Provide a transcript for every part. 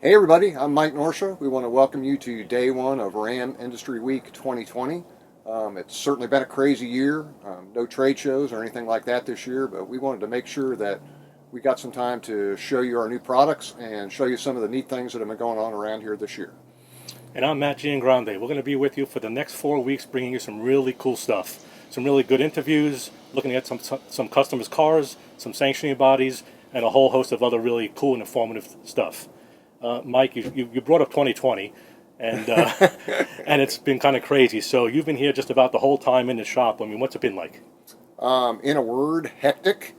Hey everybody, I'm Mike Norsha. We want to welcome you to day one of Ram Industry Week 2020. It's certainly been a crazy year. No trade shows or anything like that this year, but we wanted to make sure that we got some time to show you our new products and show you some of the neat things that have been going on around here this year. And I'm Matt Giangrande. We're going to be with you for the next 4 weeks, bringing you some really cool stuff. Some really good interviews, looking at some customers' cars, some sanctioning bodies, and a whole host of other really cool and informative stuff. Mike, you brought up 2020, and and it's been kind of crazy. So you've been here just about the whole time in the shop. I mean, what's it been like? In a word, hectic.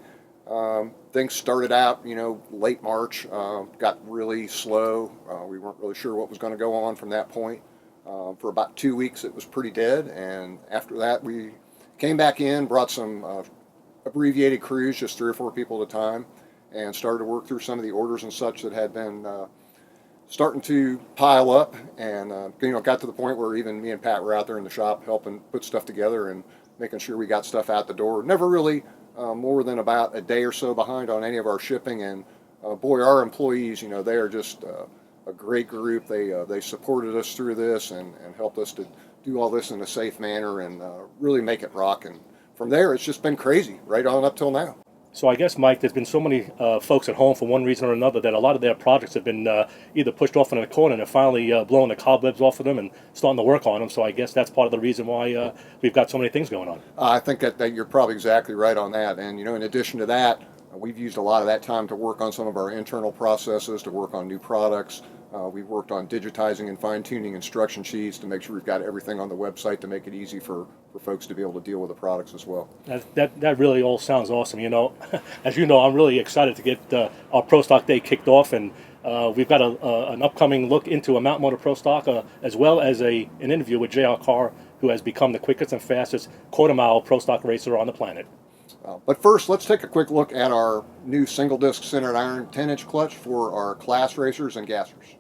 Things started out, late March, got really slow. We weren't really sure what was going to go on from that point. For about 2 weeks, it was pretty dead. And after that, we came back in, brought some abbreviated crews, just 3 or 4 people at a time, and started to work through some of the orders and such that had been starting to pile up. And, got to the point where even me and Pat were out there in the shop helping put stuff together and making sure we got stuff out the door. Never really more than about a day or so behind on any of our shipping, and boy, our employees, they are just a great group. They supported us through this and helped us to do all this in a safe manner and really make it rock. And from there, it's just been crazy right on up till now. So I guess, Mike, there's been so many folks at home for one reason or another that a lot of their projects have been either pushed off in a corner and they're finally blowing the cobwebs off of them and starting to work on them. So I guess that's part of the reason why we've got so many things going on. I think that you're probably exactly right on that. And, in addition to that, we've used a lot of that time to work on some of our internal processes, to work on new products. We've worked on digitizing and fine-tuning instruction sheets to make sure we've got everything on the website to make it easy for folks to be able to deal with the products as well. That really all sounds awesome. As you know, I'm really excited to get our Pro Stock Day kicked off, and we've got an upcoming look into a Mount Motor Pro Stock, as well as an interview with JR Carr, who has become the quickest and fastest quarter-mile Pro Stock racer on the planet. But first, let's take a quick look at our new single-disc centered iron 10-inch clutch for our class racers and gassers.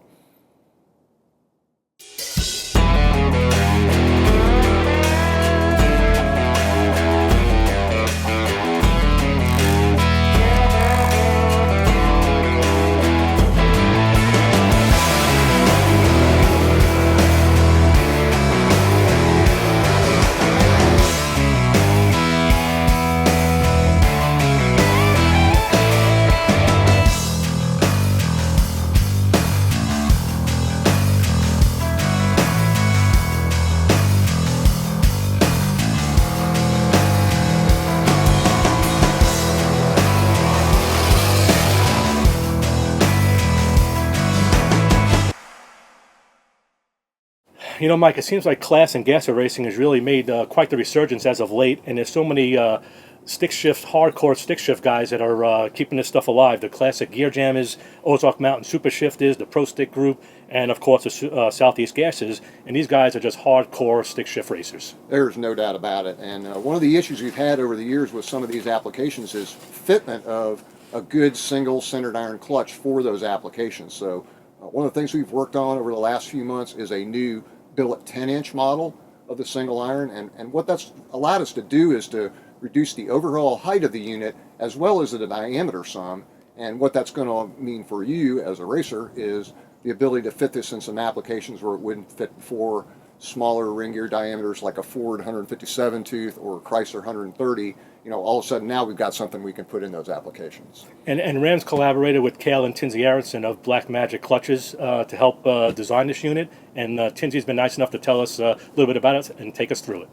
Mike, it seems like class and gasser racing has really made quite the resurgence as of late, and there's so many hardcore stick shift guys that are keeping this stuff alive. The classic Gear Jammers, Ozark Mountain Super Shifters, the Pro Stick Group, and of course the Southeast Gassers, and these guys are just hardcore stick shift racers. There's no doubt about it, and one of the issues we've had over the years with some of these applications is fitment of a good single centered iron clutch for those applications. So one of the things we've worked on over the last few months is a new billet 10-inch model of the single iron, and what that's allowed us to do is to reduce the overall height of the unit as well as the diameter some. And what that's going to mean for you as a racer is the ability to fit this in some applications where it wouldn't fit before, smaller ring gear diameters like a Ford 157 tooth or a Chrysler 130. All of a sudden now we've got something we can put in those applications. And Ram's collaborated with Cale and Tinsy Aronson of Black Magic Clutches to help design this unit, and Tinsy's been nice enough to tell us a little bit about it and take us through it.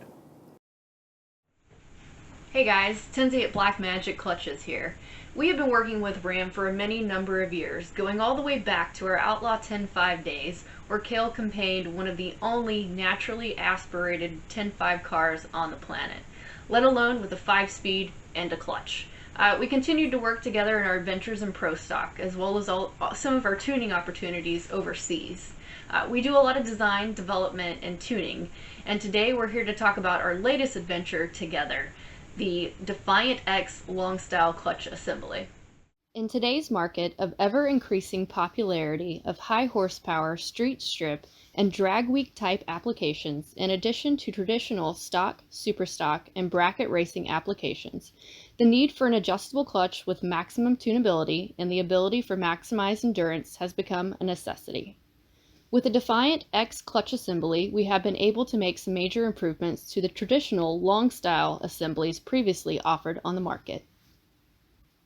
Hey guys, Tinsy at Black Magic Clutches here. We have been working with Ram for a many number of years, going all the way back to our Outlaw 10.5 days, where Cale campaigned one of the only naturally aspirated 10.5 cars on the planet, let alone with a 5-speed and a clutch. We continued to work together in our adventures in Pro Stock, as well as some of our tuning opportunities overseas. We do a lot of design, development, and tuning, and today we're here to talk about our latest adventure together, the Defiant X long style clutch assembly. In today's market of ever-increasing popularity of high horsepower street strip and drag week type applications, in addition to traditional stock, super stock, and bracket racing applications, The need for an adjustable clutch with maximum tunability and the ability for maximized endurance has become a necessity. With the Defiant X clutch assembly, we have been able to make some major improvements to the traditional long-style assemblies previously offered on the market.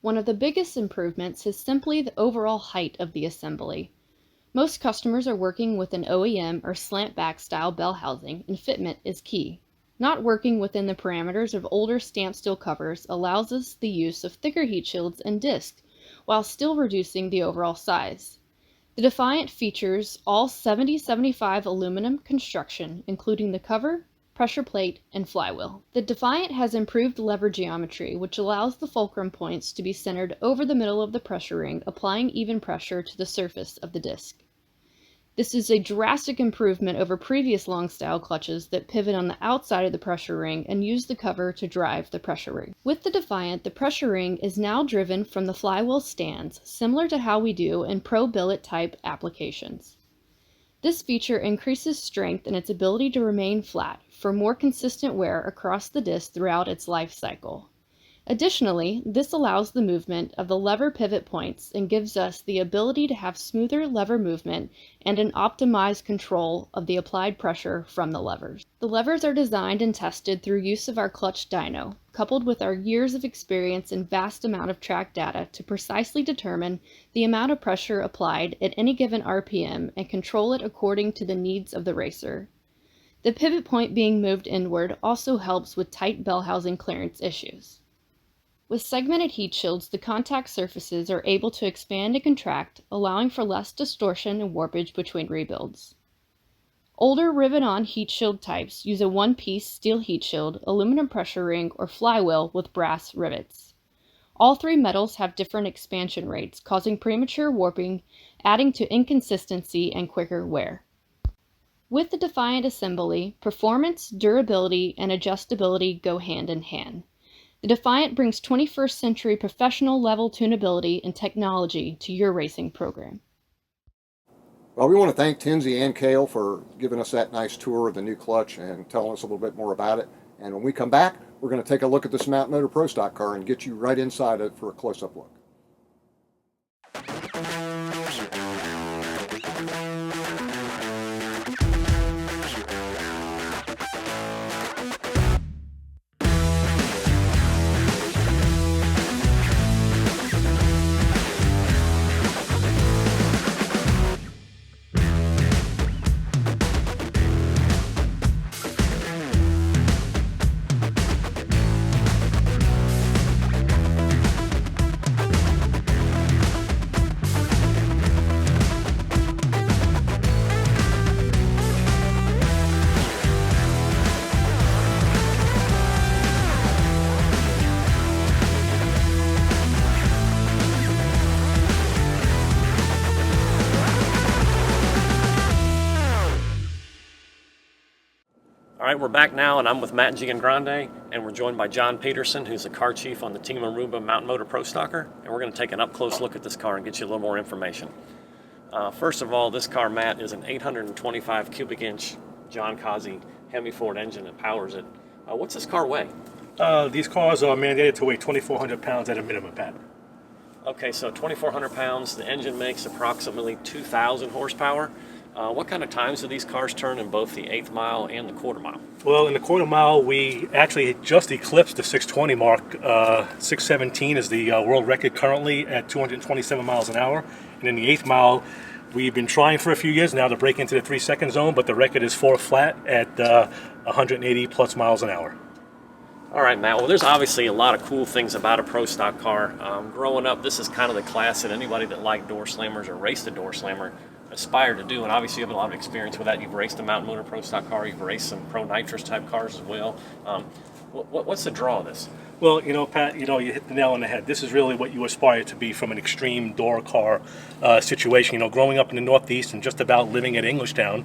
One of the biggest improvements is simply the overall height of the assembly. Most customers are working with an OEM or slant-back style bell housing, and fitment is key. Not working within the parameters of older stamped steel covers allows us the use of thicker heat shields and discs, while still reducing the overall size. The Defiant features all 70-75 aluminum construction, including the cover, pressure plate, and flywheel. The Defiant has improved lever geometry, which allows the fulcrum points to be centered over the middle of the pressure ring, applying even pressure to the surface of the disc. This is a drastic improvement over previous long-style clutches that pivot on the outside of the pressure ring and use the cover to drive the pressure ring. With the Defiant, the pressure ring is now driven from the flywheel stands, similar to how we do in pro billet type applications. This feature increases strength and its ability to remain flat for more consistent wear across the disc throughout its life cycle. Additionally, this allows the movement of the lever pivot points and gives us the ability to have smoother lever movement and an optimized control of the applied pressure from the levers. The levers are designed and tested through use of our clutch dyno, coupled with our years of experience and vast amount of track data to precisely determine the amount of pressure applied at any given RPM and control it according to the needs of the racer. The pivot point being moved inward also helps with tight bell housing clearance issues. With segmented heat shields, the contact surfaces are able to expand and contract, allowing for less distortion and warpage between rebuilds. Older rivet-on heat shield types use a one-piece steel heat shield, aluminum pressure ring, or flywheel with brass rivets. All three metals have different expansion rates, causing premature warping, adding to inconsistency and quicker wear. With the Defiant assembly, performance, durability, and adjustability go hand in hand. The Defiant brings 21st century professional level tunability and technology to your racing program. Well, we want to thank Tinsy and Cale for giving us that nice tour of the new clutch and telling us a little bit more about it. And when we come back, we're going to take a look at this Mountain Motor Pro Stock car and get you right inside it for a close-up look. All right, we're back now, and I'm with Matt Giangrande, and we're joined by John Peterson, who's the car chief on the Team Aruba Mountain Motor Pro Stocker, and we're going to take an up-close look at this car and get you a little more information. First of all, this car, Matt, is an 825 cubic inch John Kazi Hemi Ford engine that powers it. What's this car weigh? These cars are mandated to weigh 2,400 pounds at a minimum, Pat. Okay, so 2,400 pounds. The engine makes approximately 2,000 horsepower. What kind of times do these cars turn in both the 8th mile and the quarter mile? Well, in the quarter mile, we actually just eclipsed the 620 mark. 617 is the world record currently at 227 miles an hour. And in the 8th mile, we've been trying for a few years now to break into the 3-second zone, but the record is 4 flat at 180 plus miles an hour. All right, Matt. Well, there's obviously a lot of cool things about a Pro Stock car. Growing up, this is kind of the class that anybody that liked door slammers or raced a door slammer aspired to do, and obviously you have a lot of experience with that. You've raced a Mountain Motor Pro Stock car, you've raced some Pro Nitrous type cars as well. What's the draw of this? Well, you know, Pat, you hit the nail on the head. This is really what you aspire to be from an extreme door car situation. Growing up in the Northeast and just about living at Englishtown,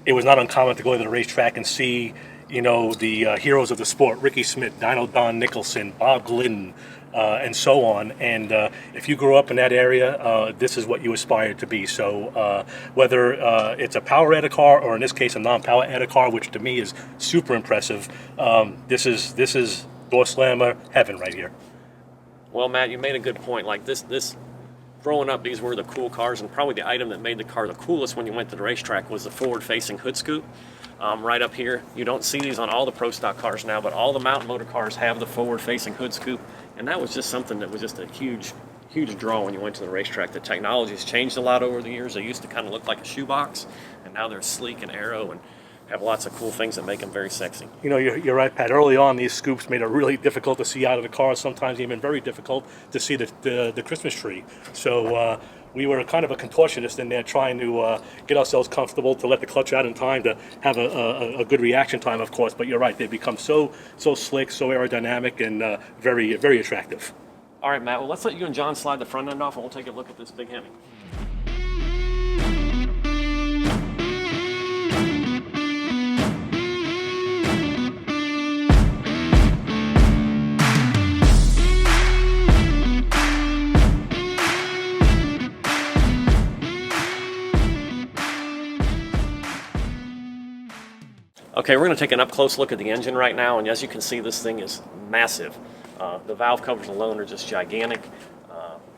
it was not uncommon to go to the racetrack and see, the heroes of the sport: Ricky Smith, Don Nicholson, Bob Glidden, and so on. And if you grew up in that area, this is what you aspire to be. So whether it's a power-added car, or in this case a non-power-added car, which to me is super impressive, this is door slammer heaven right here. Well, Matt, you made a good point. Like this growing up, these were the cool cars, and probably the item that made the car the coolest when you went to the racetrack was the forward-facing hood scoop. Right up here, you don't see these on all the Pro Stock cars now, but all the mountain motor cars have the forward-facing hood scoop, and that was just something that was just a huge draw when you went to the racetrack. The technology's changed a lot over the years. They used to kind of look like a shoebox, and now they're sleek and aero and have lots of cool things that make them very sexy. You know, you're right, Pat. Early on, these scoops made it really difficult to see out of the car, sometimes even very difficult to see the Christmas tree. So we were kind of a contortionist in there trying to get ourselves comfortable, to let the clutch out in time to have a good reaction time, of course. But you're right, they become so slick, so aerodynamic, and very, very attractive. All right, Matt, well, let's let you and John slide the front end off, and we'll take a look at this big Hemi. Okay, we're going to take an up-close look at the engine right now, and as you can see, this thing is massive. The valve covers alone are just gigantic.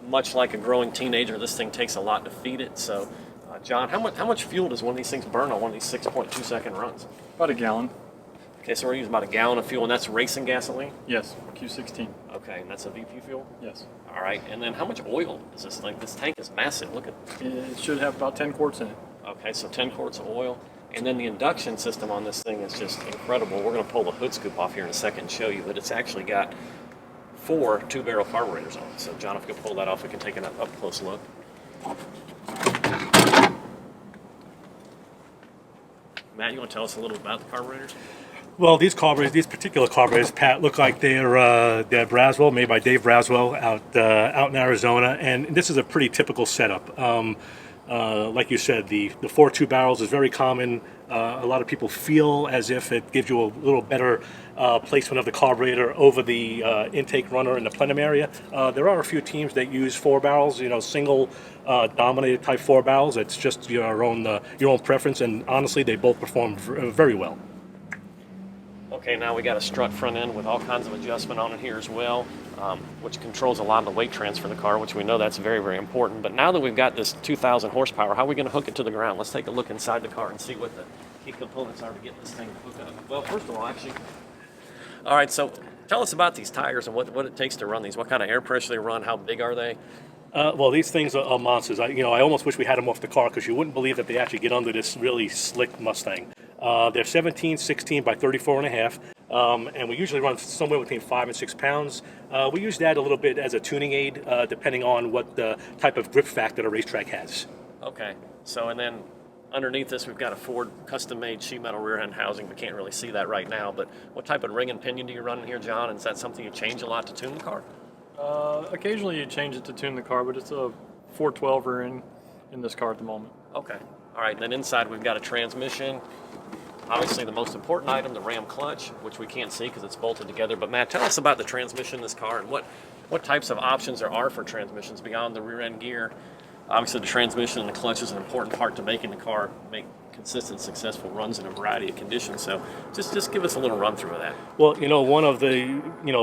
Much like a growing teenager, this thing takes a lot to feed it. So, John, how much fuel does one of these things burn on one of these 6.2-second runs? About a gallon. Okay, so we're using about a gallon of fuel, and that's racing gasoline? Yes, Q16. Okay, and that's a VP fuel? Yes. All right, and then how much oil is this thing? This tank is massive. Look at It should have about 10 quarts in it. Okay, so 10 quarts of oil. And then the induction system on this thing is just incredible. We're going to pull the hood scoop off here in a second and show you, but it's actually got 4 two-barrel carburetors on it. So, John, if we can pull that off, we can take an up-close look. Matt, you want to tell us a little about the carburetors? Well, these particular carburetors, Pat, look like they're Braswell, made by Dave Braswell out in Arizona, and this is a pretty typical setup. Like you said, the 4 2 barrels is very common. A lot of people feel as if it gives you a little better placement of the carburetor over the intake runner in the plenum area. There are a few teams that use 4 barrels, single dominated type 4 barrels. It's just your own preference, and honestly, they both perform very well. Okay, now we got a strut front end with all kinds of adjustment on it here as well, which controls a lot of the weight transfer of the car, which we know that's very, very important. But now that we've got this 2,000 horsepower, how are we going to hook it to the ground? Let's take a look inside the car and see what the key components are to get this thing to hook up. Well, first of all, actually, all right, so tell us about these tires and what it takes to run these. What kind of air pressure they run? How big are they? Well, these things are monsters. I almost wish we had them off the car, because you wouldn't believe that they actually get under this really slick Mustang. They're 17/16 by 34.5, and we usually run somewhere between 5 and 6 pounds. We use that a little bit as a tuning aid, depending on what the type of grip factor the racetrack has. Okay, so and then underneath this we've got a Ford custom-made sheet metal rear end housing. We can't really see that right now, but what type of ring and pinion do you run in here, John? And is that something you change a lot to tune the car? Occasionally you change it to tune the car, but it's a 412 rear end in this car at the moment. Okay, all right, and then inside we've got a transmission. Obviously the most important item, the ram clutch, which we can't see because it's bolted together. But Matt, tell us about the transmission in this car and what types of options there are for transmissions beyond the rear end gear. Obviously the transmission and the clutch is an important part to making the car make consistent, successful runs in a variety of conditions. So just give us a little run through of that. Well, one of the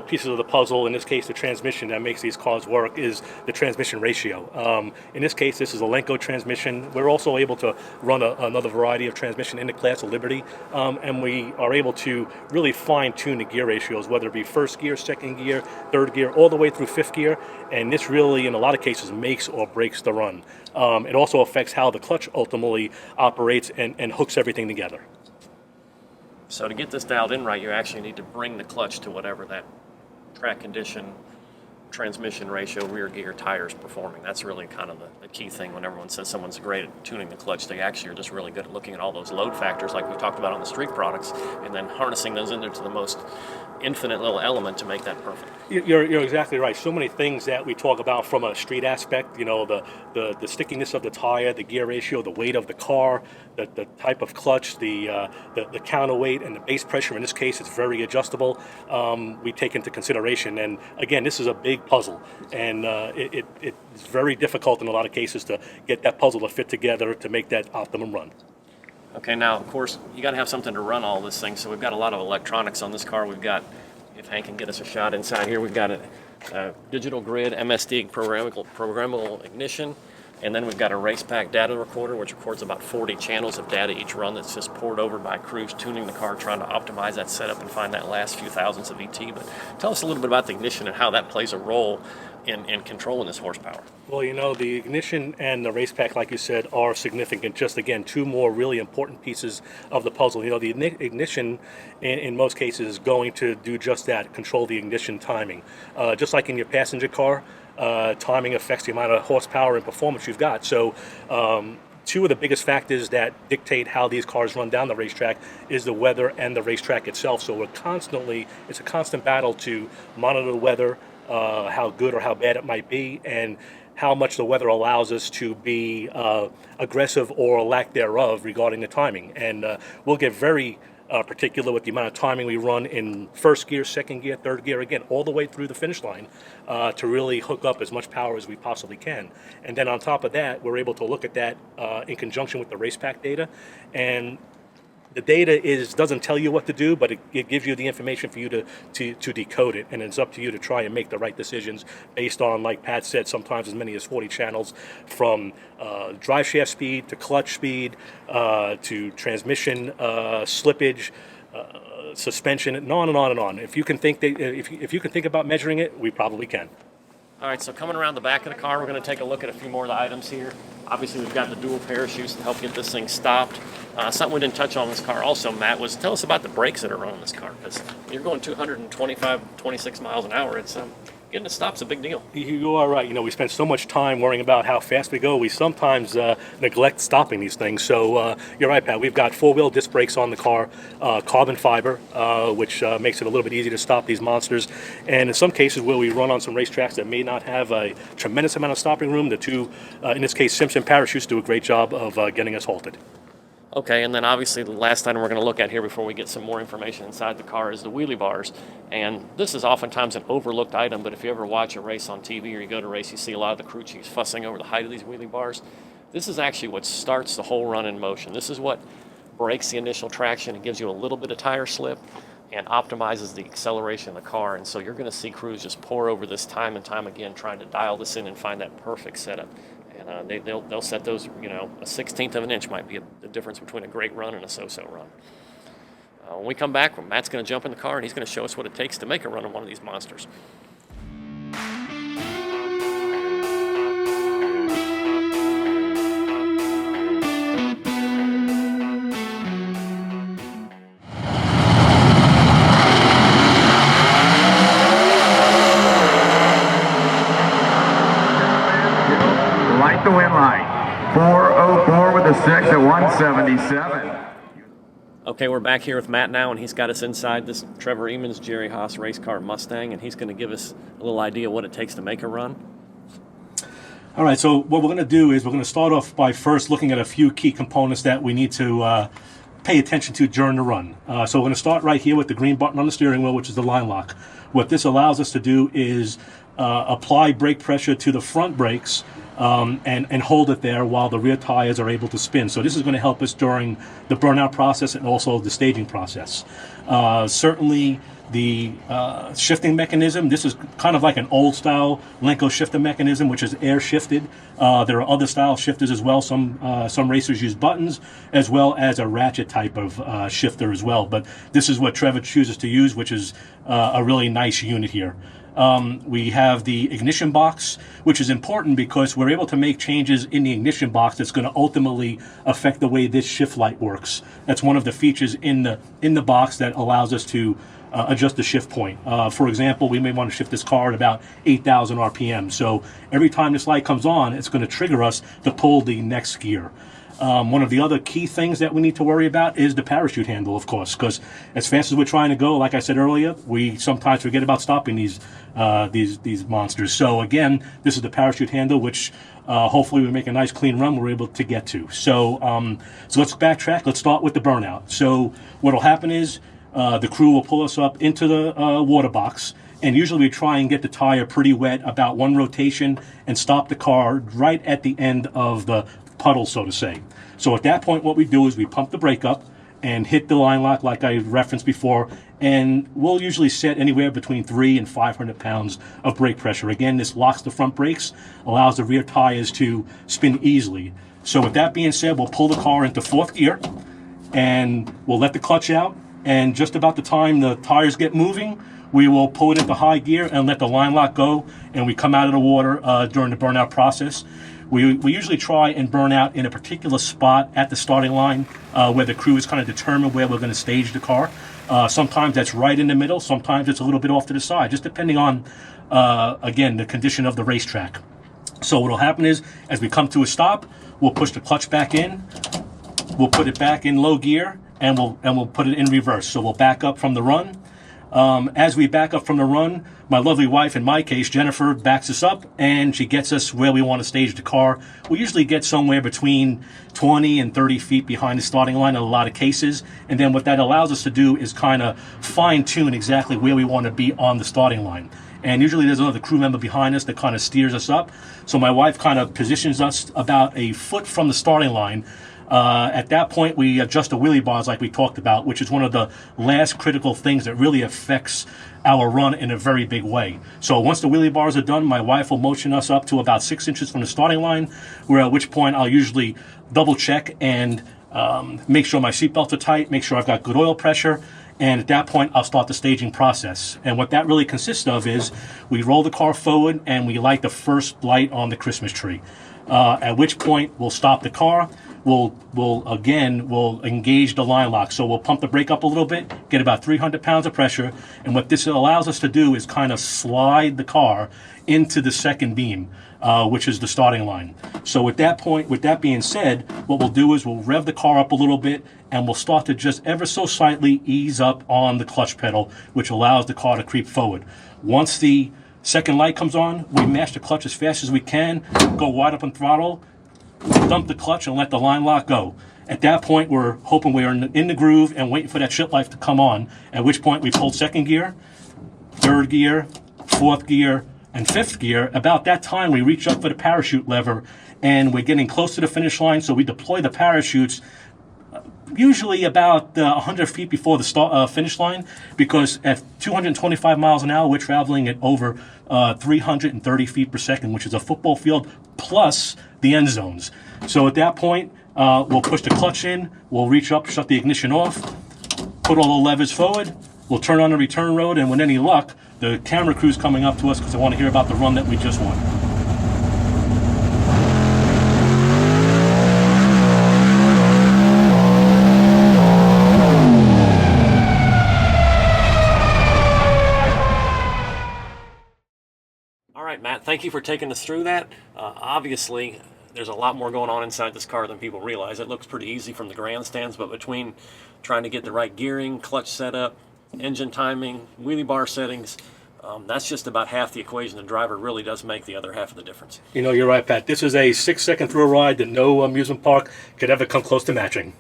pieces of the puzzle, in this case the transmission, that makes these cars work is the transmission ratio. In this case, this is a Lenco transmission. We're also able to run another variety of transmission in the class of Liberty, and we are able to really fine-tune the gear ratios, whether it be first gear, second gear, third gear, all the way through fifth gear, and this really, in a lot of cases, makes or breaks the run. It also affects how the clutch ultimately operates and hooks everything together. So to get this dialed in right, you actually need to bring the clutch to whatever that track condition, transmission ratio, rear gear, tires performing. That's really kind of the key thing when everyone says someone's great at tuning the clutch. They actually are just really good at looking at all those load factors like we talked about on the street products, and then harnessing those into the most infinite little element to make that perfect. You're exactly right. So many things that we talk about from a street aspect, the stickiness of the tire, the gear ratio, the weight of the car, the type of clutch, the counterweight, and the base pressure. In this case, it's very adjustable. We take into consideration, and again, this is a big puzzle, and it's very difficult in a lot of cases to get that puzzle to fit together to make that optimum run. Okay, now of course you got to have something to run all this thing, so we've got a lot of electronics on this car. We've got if Hank can get us a shot inside here, we've got a digital grid MSD programmable ignition. And then we've got a race pack data recorder, which records about 40 channels of data each run that's just poured over by crews tuning the car, trying to optimize that setup and find that last few thousandths of ET. But tell us a little bit about the ignition and how that plays a role in controlling this horsepower. Well, the ignition and the race pack, like you said, are significant. Just, again, two more really important pieces of the puzzle. The ignition, in most cases, is going to do just that, control the ignition timing. Just like in your passenger car, timing affects the amount of horsepower and performance you've got. So two of the biggest factors that dictate how these cars run down the racetrack is the weather and the racetrack itself. So it's a constant battle to monitor the weather, how good or how bad it might be, and how much the weather allows us to be aggressive or lack thereof regarding the timing. And we'll get very particular with the amount of timing we run in first gear, second gear, third gear, again, all the way through the finish line to really hook up as much power as we possibly can. And then on top of that, we're able to look at that in conjunction with the race pack data. And the data doesn't tell you what to do, but it gives you the information for you to decode it, and it's up to you to try and make the right decisions based on, like Pat said, sometimes as many as 40 channels, from drive shaft speed to clutch speed to transmission slippage, suspension, and on and on and on. If you can think if you can think about measuring it, we probably can. All right, so coming around the back of the car, we're going to take a look at a few more of the items here. Obviously, we've got the dual parachutes to help get this thing stopped. Something we didn't touch on this car also, Matt, was tell us about the brakes that are running this car, because you're going 225, 26 miles an hour. It's getting it stopped's a big deal. You are right. We spend so much time worrying about how fast we go, we sometimes neglect stopping these things. So you're right, Pat. We've got four-wheel disc brakes on the car, carbon fiber, which makes it a little bit easier to stop these monsters. And in some cases where we run on some racetracks that may not have a tremendous amount of stopping room, the two, in this case, Simpson parachutes do a great job of getting us halted. Okay, and then obviously the last item we're going to look at here before we get some more information inside the car is the wheelie bars. And this is oftentimes an overlooked item, but if you ever watch a race on TV or you go to a race, you see a lot of the crew chiefs fussing over the height of these wheelie bars. This is actually what starts the whole run in motion. This is what breaks the initial traction and gives you a little bit of tire slip and optimizes the acceleration of the car. And so you're going to see crews just pour over this time and time again, trying to dial this in and find that perfect setup. And they'll set those, a 1/16 of an inch might be the difference between a great run and a so-so run. When we come back, Matt's going to jump in the car and he's going to show us what it takes to make a run on one of these monsters. The win line, 4:04 with a 6 at 177. Okay, we're back here with Matt now, and he's got us inside this Trevor Eamons Jerry Haas race car Mustang, and he's going to give us a little idea what it takes to make a run. All right, so what we're going to do is we're going to start off by first looking at a few key components that we need to pay attention to during the run. So we're going to start right here with the green button on the steering wheel, which is the line lock. What this allows us to do is apply brake pressure to the front brakes and hold it there while the rear tires are able to spin. So this is going to help us during the burnout process and also the staging process. Certainly the shifting mechanism, this is kind of like an old style Lenco shifter mechanism, which is air shifted. There are other style shifters as well. Some racers use buttons as well as a ratchet type of shifter as well. But this is what Trevor chooses to use, which is a really nice unit here. We have the ignition box, which is important because we're able to make changes in the ignition box that's going to ultimately affect the way this shift light works. That's one of the features in the box that allows us to adjust the shift point. For example, we may want to shift this car at about 8,000 RPM. So every time this light comes on, it's going to trigger us to pull the next gear. One of the other key things that we need to worry about is the parachute handle, of course, because as fast as we're trying to go, like I said earlier, we sometimes forget about stopping these monsters. So again, this is the parachute handle, which hopefully we make a nice clean run we're able to get to. So let's backtrack. Let's start with the burnout. So what will happen is the crew will pull us up into the water box, and usually we try and get the tire pretty wet, about one rotation, and stop the car right at the end of the puddle, so to say. So at that point, what we do is we pump the brake up and hit the line lock like I referenced before, and we'll usually set anywhere between 300 and 500 pounds of brake pressure. Again, this locks the front brakes, allows the rear tires to spin easily. So with that being said, we'll pull the car into fourth gear, and we'll let the clutch out, and just about the time the tires get moving, we will pull it into high gear and let the line lock go, and we come out of the water during the burnout process. We usually try and burn out in a particular spot at the starting line where the crew is kind of determined where we're going to stage the car. Sometimes that's right in the middle, sometimes it's a little bit off to the side, just depending on, again, the condition of the racetrack. So what will happen is, as we come to a stop, we'll push the clutch back in, we'll put it back in low gear, and we'll put it in reverse. So we'll back up from the run. As we back up from the run, my lovely wife, in my case, Jennifer, backs us up, and she gets us where we want to stage the car. We usually get somewhere between 20 and 30 feet behind the starting line in a lot of cases. And then what that allows us to do is kind of fine-tune exactly where we want to be on the starting line. And usually there's another crew member behind us that kind of steers us up. So my wife kind of positions us about a foot from the starting line. At that point, we adjust the wheelie bars like we talked about, which is one of the last critical things that really affects our run in a very big way. So once the wheelie bars are done, my wife will motion us up to about 6 inches from the starting line, at which point I'll usually double check and make sure my seatbelts are tight, make sure I've got good oil pressure, and at that point I'll start the staging process. And what that really consists of is we roll the car forward and we light the first light on the Christmas tree, at which point we'll stop the car. We'll engage the line lock. So we'll pump the brake up a little bit, get about 300 pounds of pressure, and what this allows us to do is kind of slide the car into the second beam, which is the starting line. So with that being said, what we'll do is we'll rev the car up a little bit, and we'll start to just ever so slightly ease up on the clutch pedal, which allows the car to creep forward. Once the second light comes on, we mash the clutch as fast as we can, go wide up on throttle, dump the clutch and let the line lock go. At that point, we're hoping we're in the groove and waiting for that shit light to come on, at which point we pull second gear, third gear, fourth gear, and fifth gear. About that time, we reach up for the parachute lever, and we're getting close to the finish line, so we deploy the parachutes usually about 100 feet before the finish line, because at 225 miles an hour, we're traveling at over 330 feet per second, which is a football field plus the end zones. So at that point, we'll push the clutch in, we'll reach up, shut the ignition off, put all the levers forward, we'll turn on the return road, and with any luck, the camera crew's coming up to us because they want to hear about the run that we just won. All right, Matt, thank you for taking us through that. Obviously, there's a lot more going on inside this car than people realize. It looks pretty easy from the grandstands, but between trying to get the right gearing, clutch setup, engine timing, wheelie bar settings, that's just about half the equation. The driver really does make the other half of the difference. You know, you're right, Pat. This is a 6-second thrill ride that no amusement park could ever come close to matching.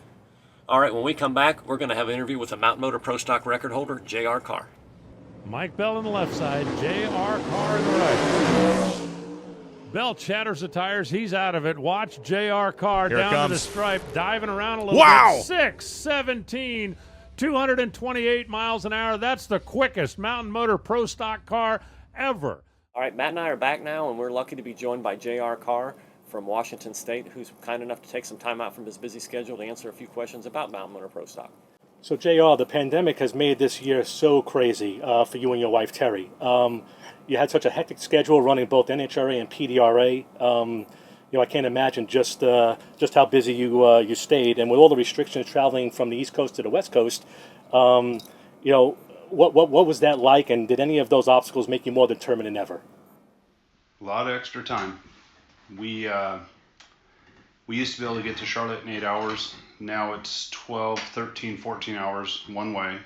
All right, when we come back, we're going to have an interview with a Mountain Motor Pro Stock record holder, JR Carr. Mike Bell on the left side, JR Carr on the right. Bell chatters the tires. He's out of it. Watch JR Carr Here down to the stripe, diving around a little bit. 6:17, 228 miles an hour. That's the quickest Mountain Motor Pro Stock car ever. All right, Matt and I are back now, and we're lucky to be joined by JR Carr from Washington State, who's kind enough to take some time out from his busy schedule to answer a few questions about Mountain Motor Pro Stock. So, JR, the pandemic has made this year so crazy for you and your wife, Terry. You had such a hectic schedule running both NHRA and PDRA. I can't imagine just how busy you stayed. And with all the restrictions traveling from the East Coast to the West Coast, what was that like? And did any of those obstacles make you more determined than ever? A lot of extra time. We used to be able to get to Charlotte in 8 hours. Now it's 12, 13, 14 hours one way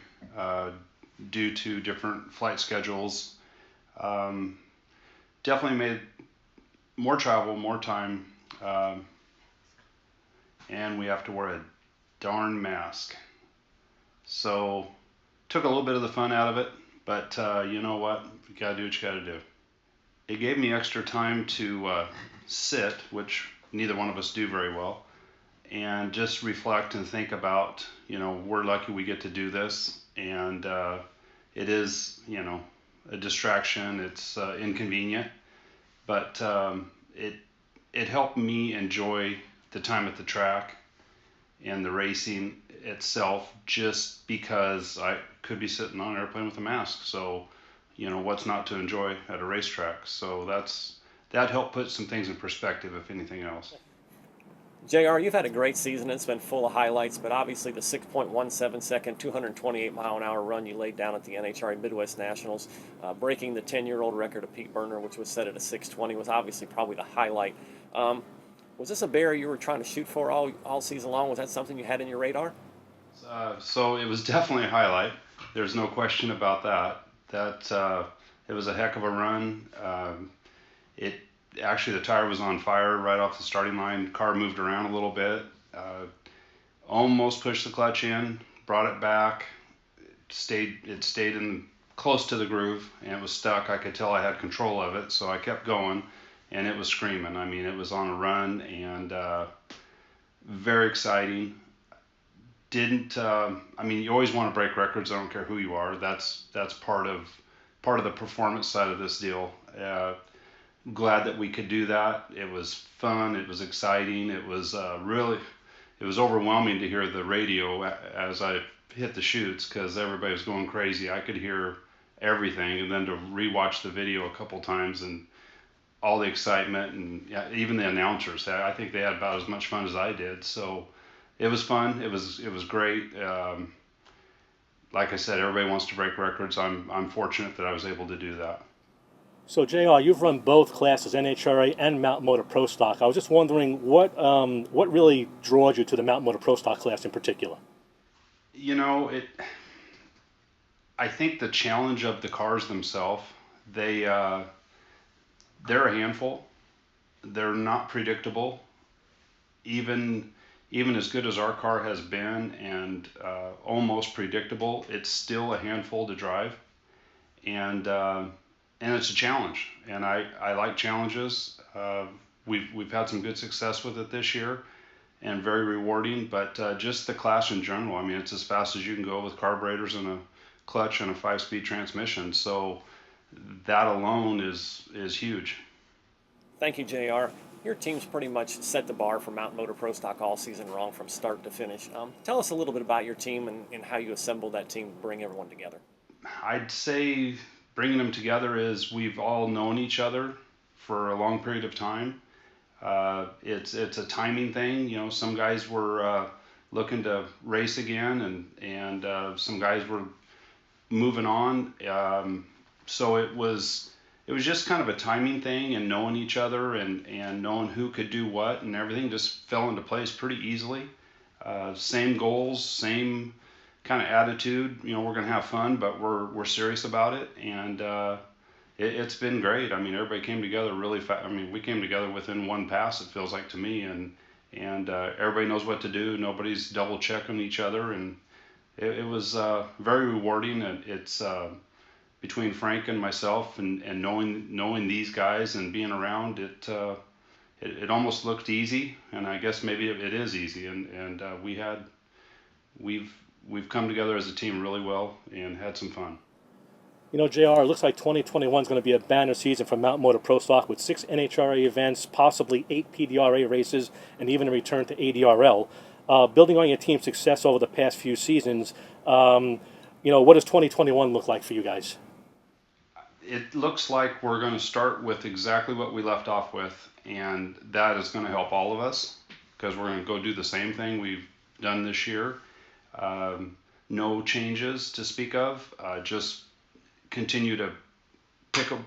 due to different flight schedules. Definitely made more travel, more time, and we have to wear a darn mask. So took a little bit of the fun out of it, but you know what? You gotta do what you gotta do. It gave me extra time to sit, which neither one of us do very well, and just reflect and think about, we're lucky we get to do this, and it is, a distraction. It's inconvenient, but it helped me enjoy the time at the track and the racing itself, just because I could be sitting on an airplane with a mask. So, what's not to enjoy at a racetrack? So that helped put some things in perspective, if anything else. JR, you've had a great season. It's been full of highlights, but obviously the 6.17 second, 228 mile an hour run you laid down at the NHRA Midwest Nationals, breaking the 10-year-old record of Pete Burner, which was set at a 6:20, was obviously probably the highlight. Was this a barrier you were trying to shoot for all season long? Was that something you had in your radar? So it was definitely a highlight. There's no question about that. It was a heck of a run. Actually, the tire was on fire right off the starting line. Car moved around a little bit. Almost pushed the clutch in, brought it back. It stayed in close to the groove, and it was stuck. I could tell I had control of it, so I kept going, and it was screaming. I mean, it was on a run, and very exciting. You always want to break records. I don't care who you are. That's part of the performance side of this deal. Glad that we could do that. It was fun. It was exciting. It was it was overwhelming to hear the radio as I hit the chutes, because everybody was going crazy. I could hear everything, and then to rewatch the video a couple times and all the excitement, and even the announcers. I think they had about as much fun as I did. So it was fun. It was great. Like I said, everybody wants to break records. I'm fortunate that I was able to do that. So, JR, you've run both classes, NHRA and Mountain Motor Pro Stock. I was just wondering what really draws you to the Mountain Motor Pro Stock class in particular? I think the challenge of the cars themselves, they're a handful. They're not predictable. Even as good as our car has been and almost predictable, it's still a handful to drive. And it's a challenge, and I like challenges. We've had some good success with it this year, and very rewarding. But just the class in general, I mean, it's as fast as you can go with carburetors and a clutch and a 5-speed transmission. So that alone is huge. Thank you, JR. Your team's pretty much set the bar for Mountain Motor Pro Stock all season long from start to finish. Tell us a little bit about your team and how you assembled that team to bring everyone together. I'd say bringing them together is we've all known each other for a long period of time. It's a timing thing. Some guys were looking to race again, and some guys were moving on. So it was just kind of a timing thing, and knowing each other and knowing who could do what, and everything just fell into place pretty easily. Same goals, same kind of attitude. We're going to have fun, but we're serious about it, and it's been great. I mean, everybody came together really fast. I mean, we came together within one pass, it feels like to me, and everybody knows what to do. Nobody's double checking each other, and it was very rewarding. And it's between Frank and myself, and knowing these guys and being around it. It almost looked easy, and I guess maybe it is easy. And we've come together as a team really well and had some fun. JR, it looks like 2021 is going to be a banner season for Mountain Motor Pro Stock with 6 NHRA events, possibly 8 PDRA races, and even a return to ADRL. Building on your team's success over the past few seasons, what does 2021 look like for you guys? It looks like we're going to start with exactly what we left off with, and that is going to help all of us, because we're going to go do the same thing we've done this year. No changes to speak of. Just continue to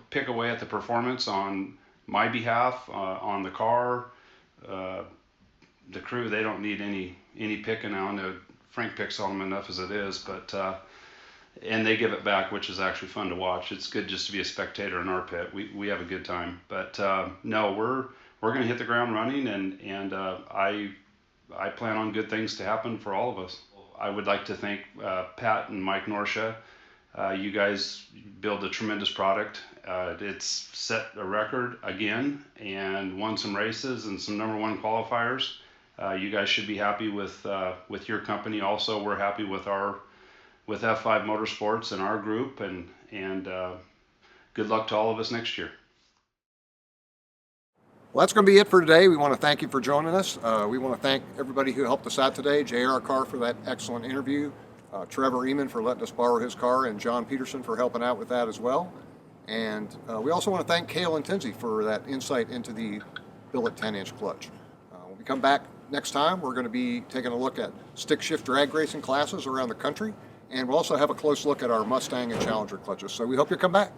pick away at the performance on my behalf, on the car. The crew, they don't need any picking on. Frank picks on them enough as it is, but and they give it back, which is actually fun to watch. It's good just to be a spectator in our pit. We have a good time, but no, we're going to hit the ground running, and I plan on good things to happen for all of us. I would like to thank Pat and Mike Norsha. You guys build a tremendous product. It's set a record again and won some races and some #1 qualifiers. You guys should be happy with your company. Also, we're happy with our with F5 Motorsports and our group, and good luck to all of us next year. Well, that's going to be it for today. We want to thank you for joining us. We want to thank everybody who helped us out today. JR Carr for that excellent interview, Trevor Eamon for letting us borrow his car, and John Peterson for helping out with that as well. And we also want to thank Cale and Tinsey for that insight into the billet 10-inch clutch. When we come back next time, we're going to be taking a look at stick shift drag racing classes around the country, and we'll also have a close look at our Mustang and Challenger clutches. So we hope you come back.